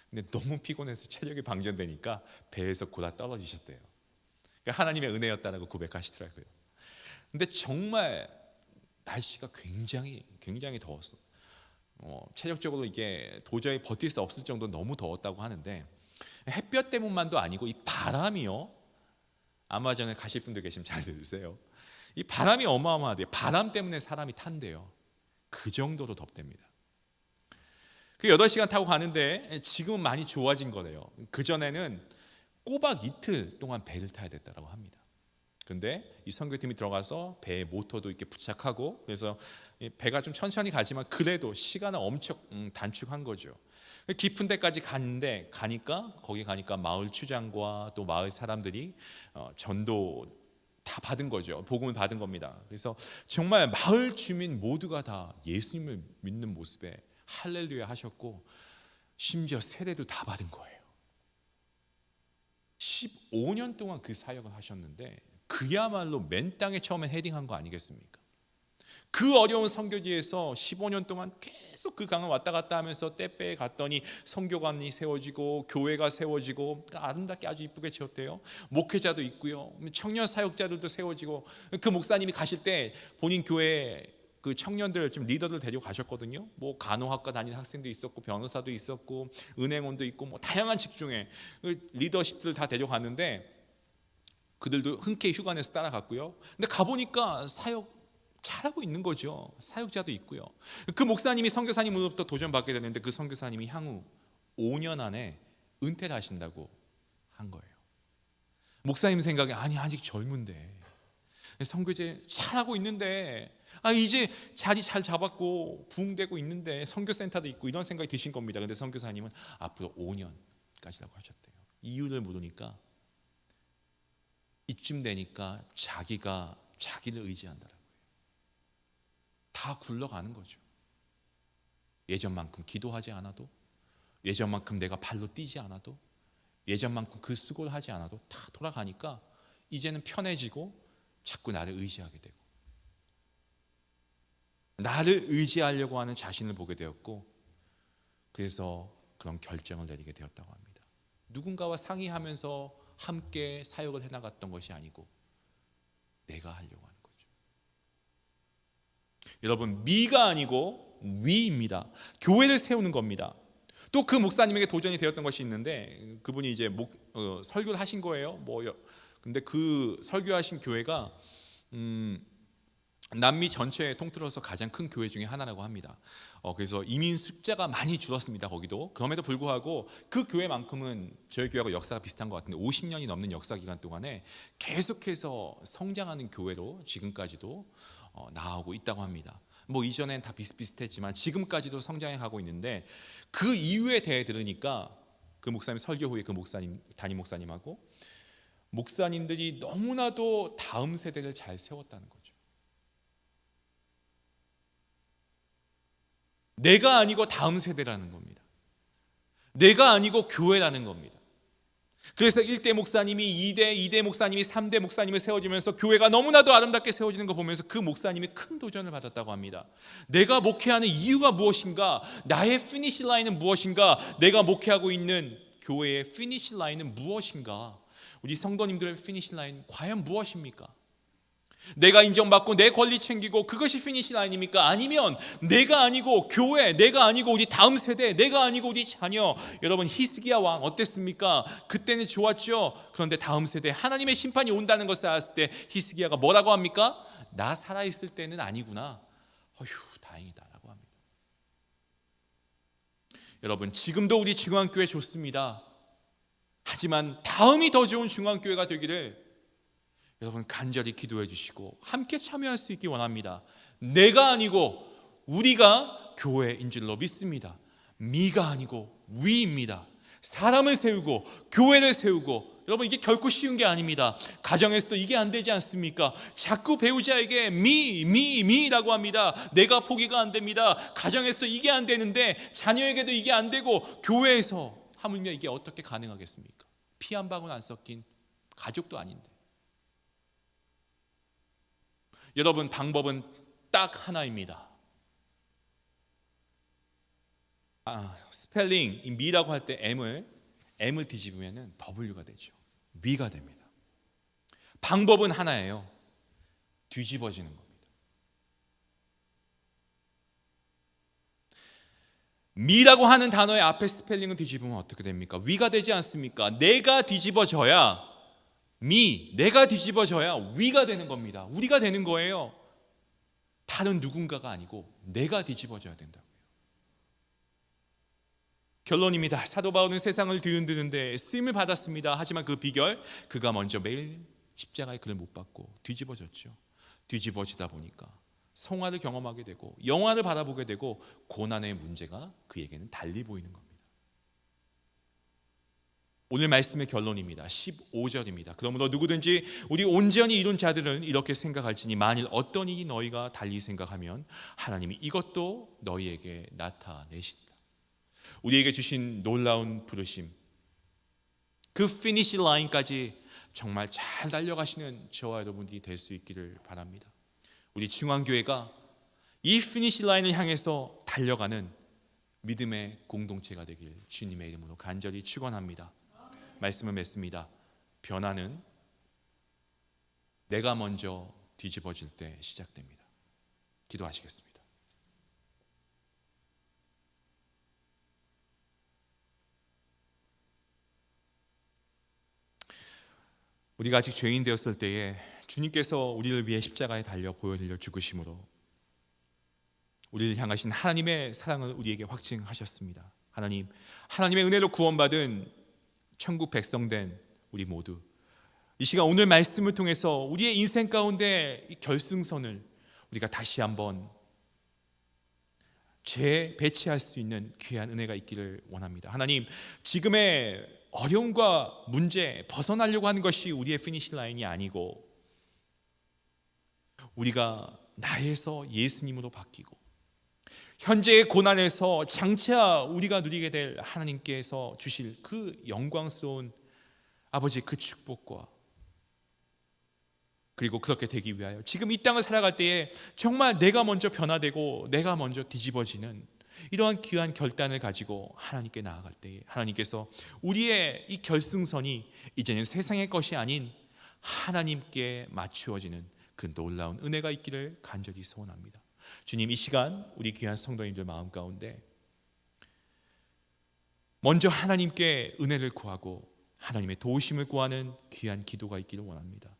근데 너무 피곤해서 체력이 방전되니까 배에서 골아 떨어지셨대요. 그러니까 하나님의 은혜였다라고 고백하시더라고요. 근데 정말 날씨가 굉장히 더웠어. 체력적으로 이게 도저히 버틸 수 없을 정도로 너무 더웠다고 하는데, 햇볕 때문만도 아니고 이 바람이요. 아마존에 가실 분들 계시면 잘 들으세요. 이 바람이 어마어마하대요. 바람 때문에 사람이 탄대요. 그 정도로 덥답니다. 그 8시간 타고 가는데 지금은 많이 좋아진 거래요. 그전에는 꼬박 이틀 동안 배를 타야 됐다고 합니다. 근데 이 선교팀이 들어가서 배의 모터도 이렇게 부착하고, 그래서 배가 좀 천천히 가지만 그래도 시간을 엄청 단축한 거죠. 깊은 데까지 거기 가니까 마을 추장과 또 마을 사람들이 전도 다 받은 거죠. 복음을 받은 겁니다. 그래서 정말 마을 주민 모두가 다 예수님을 믿는 모습에 할렐루야 하셨고, 심지어 세례도 다 받은 거예요. 15년 동안 그 사역을 하셨는데, 그야말로 맨 땅에 처음에 헤딩한 거 아니겠습니까? 그 어려운 선교지에서 15년 동안 계속 그 강을 왔다 갔다 하면서 떼빼에 갔더니 선교관이 세워지고 교회가 세워지고 아름답게 아주 이쁘게 지었대요. 목회자도 있고요, 청년 사역자들도 세워지고, 그 목사님이 가실 때 본인 교회 그 청년들 좀 리더들 데리고 가셨거든요. 뭐 간호학과 다니는 학생도 있었고, 변호사도 있었고, 은행원도 있고, 뭐 다양한 직종의 리더십들 다 데려갔는데, 그들도 흔쾌히 휴가 내서 따라갔고요. 근데 가보니까 사역 잘하고 있는 거죠. 사역자도 있고요. 그 목사님이 선교사님으로부터 도전받게 됐는데, 그 선교사님이 향후 5년 안에 은퇴를 하신다고 한 거예요. 목사님 생각에 아직 젊은데, 선교제 잘하고 있는데, 이제 자리 잘 잡았고 부흥되고 있는데 선교센터도 있고, 이런 생각이 드신 겁니다. 근데 선교사님은 앞으로 5년까지라고 하셨대요. 이유를 물으니까 이쯤 되니까 자기가 자기를 의지한다라고요. 다 굴러가는 거죠. 예전만큼 기도하지 않아도, 예전만큼 내가 발로 뛰지 않아도, 예전만큼 그 수고를 하지 않아도 다 돌아가니까 이제는 편해지고 자꾸 나를 의지하게 되고, 나를 의지하려고 하는 자신을 보게 되었고, 그래서 그런 결정을 내리게 되었다고 합니다. 누군가와 상의하면서 함께 사역을 해나갔던 것이 아니고 내가 하려고 하는 거죠. 여러분, 미가 아니고 위입니다. 교회를 세우는 겁니다. 또 그 목사님에게 도전이 되었던 것이 있는데 그분이 이제 설교를 하신 거예요. 근데 그 설교하신 교회가 남미 전체에 통틀어서 가장 큰 교회 중에 하나라고 합니다. 그래서 이민 숫자가 많이 줄었습니다. 거기도. 그럼에도 불구하고 그 교회만큼은 저희 교회하고 역사가 비슷한 것 같은데 50년이 넘는 역사 기간 동안에 계속해서 성장하는 교회로 지금까지도 나아오고 있다고 합니다. 이전엔 다 비슷비슷했지만 지금까지도 성장해 가고 있는데 그 이유에 대해 들으니까 그 목사님 설교 후에 그 목사님 담임 목사님하고 목사님들이 너무나도 다음 세대를 잘 세웠다는 거죠. 내가 아니고 다음 세대라는 겁니다. 내가 아니고 교회라는 겁니다. 그래서 1대 목사님이 2대 목사님이 3대 목사님을 세워지면서 교회가 너무나도 아름답게 세워지는 거 보면서 그 목사님이 큰 도전을 받았다고 합니다. 내가 목회하는 이유가 무엇인가? 나의 피니시 라인은 무엇인가? 내가 목회하고 있는 교회의 피니시 라인은 무엇인가? 우리 성도님들의 피니시 라인 과연 무엇입니까? 내가 인정받고 내 권리 챙기고 그것이 피니시 라인입니까? 아니면 내가 아니고 교회, 내가 아니고 우리 다음 세대, 내가 아니고 우리 자녀. 여러분, 히스기야 왕 어땠습니까? 그때는 좋았죠. 그런데 다음 세대 하나님의 심판이 온다는 것을 알았을 때 히스기야가 뭐라고 합니까? 나 살아있을 때는 아니구나. 어휴, 다행이다 라고 합니다. 여러분, 지금도 우리 중앙교회 좋습니다. 하지만 다음이 더 좋은 중앙교회가 되기를 여러분 간절히 기도해 주시고 함께 참여할 수 있기 원합니다. 내가 아니고 우리가 교회인 줄로 믿습니다. 미가 아니고 위입니다. 사람을 세우고 교회를 세우고, 여러분 이게 결코 쉬운 게 아닙니다. 가정에서도 이게 안 되지 않습니까? 자꾸 배우자에게 미라고 합니다. 내가 포기가 안 됩니다. 가정에서도 이게 안 되는데 자녀에게도 이게 안 되고 교회에서 하물며 이게 어떻게 가능하겠습니까? 피 한 방울 안 섞인 가족도 아닌데. 여러분, 방법은 딱 하나입니다. 스펠링 이 미라고 할 때 M을 뒤집으면 W가 되죠. 위가 됩니다. 방법은 하나예요. 뒤집어지는 겁니다. 미라고 하는 단어의 앞에 스펠링을 뒤집으면 어떻게 됩니까? 위가 되지 않습니까? 내가 뒤집어져야 내가 뒤집어져야 위가 되는 겁니다. 우리가 되는 거예요. 다른 누군가가 아니고 내가 뒤집어져야 된다고요. 결론입니다. 사도 바울은 세상을 뒤흔드는데 쓰임을 받았습니다. 하지만 그 비결, 그가 먼저 매일 십자가의 글을 못 받고 뒤집어졌죠. 뒤집어지다 보니까 성화를 경험하게 되고 영화를 바라보게 되고 고난의 문제가 그에게는 달리 보이는 겁니다. 오늘 말씀의 결론입니다. 15절입니다. 그러므로 누구든지 우리 온전히 이룬 자들은 이렇게 생각할지니 만일 어떤 일이 너희가 달리 생각하면 하나님이 이것도 너희에게 나타내신다. 우리에게 주신 놀라운 부르심, 그 피니시 라인까지 정말 잘 달려가시는 저와 여러분들이 될 수 있기를 바랍니다. 우리 중앙교회가 이 피니시 라인을 향해서 달려가는 믿음의 공동체가 되길 주님의 이름으로 간절히 축원합니다. 말씀을 맺습니다. 변화는 내가 먼저 뒤집어질 때 시작됩니다. 기도하시겠습니다. 우리가 아직 죄인 되었을 때에 주님께서 우리를 위해 십자가에 달려 보혈 흘려 죽으심으로 우리를 향하신 하나님의 사랑을 우리에게 확증하셨습니다. 하나님의 은혜로 구원받은 천국 백성된 우리 모두 이 시간 오늘 말씀을 통해서 우리의 인생 가운데 이 결승선을 우리가 다시 한번 재배치할 수 있는 귀한 은혜가 있기를 원합니다. 하나님, 지금의 어려움과 문제 벗어나려고 하는 것이 우리의 피니시 라인이 아니고 우리가 나에서 예수님으로 바뀌고 현재의 고난에서 장차 우리가 누리게 될 하나님께서 주실 그 영광스러운 아버지 그 축복과 그리고 그렇게 되기 위하여 지금 이 땅을 살아갈 때에 정말 내가 먼저 변화되고 내가 먼저 뒤집어지는 이러한 귀한 결단을 가지고 하나님께 나아갈 때에 하나님께서 우리의 이 결승선이 이제는 세상의 것이 아닌 하나님께 맞추어지는 그 놀라운 은혜가 있기를 간절히 소원합니다. 주님, 이 시간 우리 귀한 성도님들 마음 가운데 먼저 하나님께 은혜를 구하고 하나님의 도우심을 구하는 귀한 기도가 있기를 원합니다.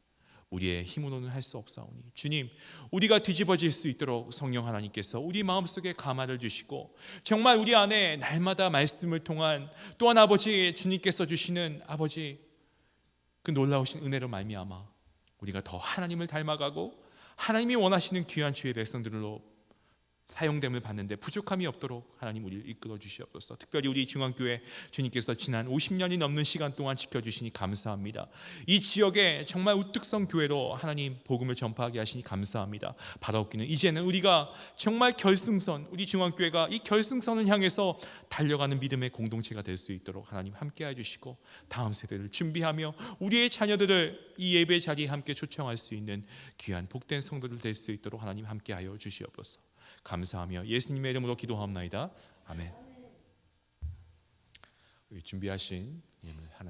우리의 힘으로는 할 수 없사오니 주님, 우리가 뒤집어질 수 있도록 성령 하나님께서 우리 마음속에 감화를 주시고 정말 우리 안에 날마다 말씀을 통한 또한 아버지 주님께서 주시는 아버지 그 놀라우신 은혜로 말미암아 우리가 더 하나님을 닮아가고 하나님이 원하시는 귀한 주의 백성들로 사용됨을 받는데 부족함이 없도록 하나님 우리를 이끌어 주시옵소서. 특별히 우리 중앙교회 주님께서 지난 50년이 넘는 시간 동안 지켜주시니 감사합니다. 이 지역에 정말 우뚝성 교회로 하나님 복음을 전파하게 하시니 감사합니다. 바라옵기는 이제는 우리가 정말 결승선, 우리 중앙교회가 이 결승선을 향해서 달려가는 믿음의 공동체가 될 수 있도록 하나님 함께해 주시고 다음 세대를 준비하며 우리의 자녀들을 이 예배 자리에 함께 초청할 수 있는 귀한 복된 성도들 될 수 있도록 하나님 함께하여 주시옵소서. 감사하며 예수님의 이름으로 기도하옵나이다. 아멘. 준비하신 예물 하나